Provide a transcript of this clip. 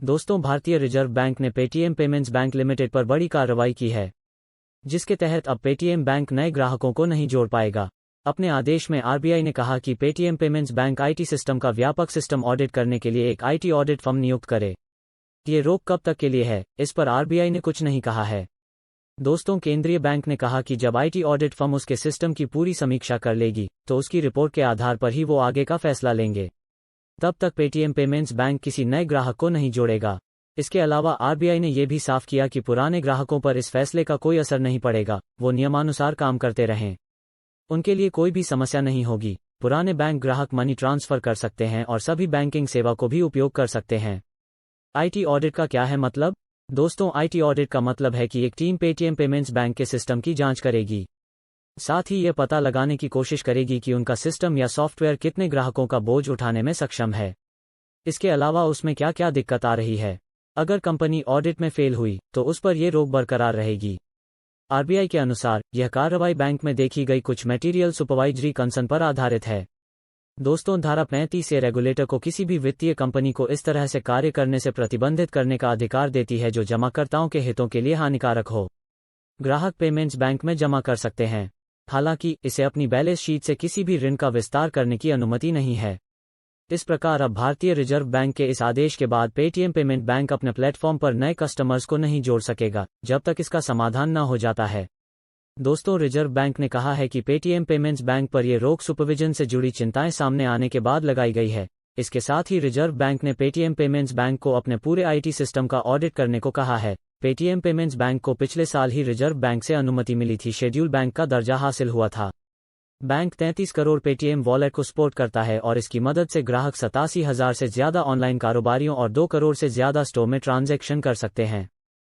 दोस्तों, भारतीय reserve bank ने पेटीएम पेमेंट्स बैंक लिमिटेड पर बड़ी कार्रवाई की है, जिसके तहत अब पेटीएम बैंक नए ग्राहकों को नहीं जोड़ पाएगा। अपने आदेश में आरबीआई ने कहा कि Paytm payments bank IT system का व्यापक सिस्टम ऑडिट करने के लिए एक आईटी ऑडिट फर्म नियुक्त करे। ये रोक कब तक के लिए है, इस पर आरबीआई ने कुछ नहीं कहा है। दोस्तों, केंद्रीय बैंक ने कहा कि जब आईटी ऑडिट फर्म उसके सिस्टम की पूरी समीक्षा कर लेगी तो उसकी रिपोर्ट के आधार पर ही वो आगे का फैसला लेंगे। तब तक पेटीएम पेमेंट्स बैंक किसी नए ग्राहक को नहीं जोड़ेगा। इसके अलावा आरबीआई ने यह भी साफ किया कि पुराने ग्राहकों पर इस फैसले का कोई असर नहीं पड़ेगा, वो नियमानुसार काम करते रहें, उनके लिए कोई भी समस्या नहीं होगी। पुराने बैंक ग्राहक मनी ट्रांसफर कर सकते हैं और सभी बैंकिंग सेवा को भी उपयोग कर सकते हैं। आईटी ऑडिट का क्या है मतलब? दोस्तों, आईटी ऑडिट का मतलब है कि एक टीम पेटीएम पेमेंट्स बैंक के सिस्टम की जांच करेगी, साथ ही यह पता लगाने की कोशिश करेगी कि उनका सिस्टम या सॉफ्टवेयर कितने ग्राहकों का बोझ उठाने में सक्षम है। इसके अलावा उसमें क्या क्या दिक्कत आ रही है। अगर कंपनी ऑडिट में फेल हुई तो उस पर यह रोक बरकरार रहेगी। आरबीआई के अनुसार यह कार्रवाई बैंक में देखी गई कुछ मटेरियल सुपरवाइजरी कंसर्न पर आधारित है। दोस्तों, धारा 35 से रेगुलेटर को किसी भी वित्तीय कंपनी को इस तरह से कार्य करने से प्रतिबंधित करने का अधिकार देती है जो जमाकर्ताओं के हितों के लिए हानिकारक हो। ग्राहक पेमेंट्स बैंक में जमा कर सकते हैं, हालांकि इसे अपनी बैलेंस शीट से किसी भी ऋण का विस्तार करने की अनुमति नहीं है। इस प्रकार अब भारतीय रिजर्व बैंक के इस आदेश के बाद पेटीएम पेमेंट बैंक अपने प्लेटफॉर्म पर नए कस्टमर्स को नहीं जोड़ सकेगा जब तक इसका समाधान न हो जाता है। दोस्तों, रिजर्व बैंक ने कहा है कि पेटीएम पेमेंट्स बैंक पर यह रोक सुपरविजन से जुड़ी चिंताएं सामने आने के बाद लगाई गई है। इसके साथ ही रिजर्व बैंक ने पेटीएम पेमेंट्स बैंक को अपने पूरे आईटी सिस्टम का ऑडिट करने को कहा है। पेटीएम पेमेंट्स बैंक को पिछले साल ही रिजर्व बैंक से अनुमति मिली थी, शेड्यूल बैंक का दर्जा हासिल हुआ था। बैंक 33 करोड़ पेटीएम वॉलेट को सपोर्ट करता है और इसकी मदद से ग्राहक 87,000 से ज्यादा ऑनलाइन कारोबारियों और 2 करोड़ से ज्यादा स्टोर में ट्रांजैक्शन कर सकते हैं।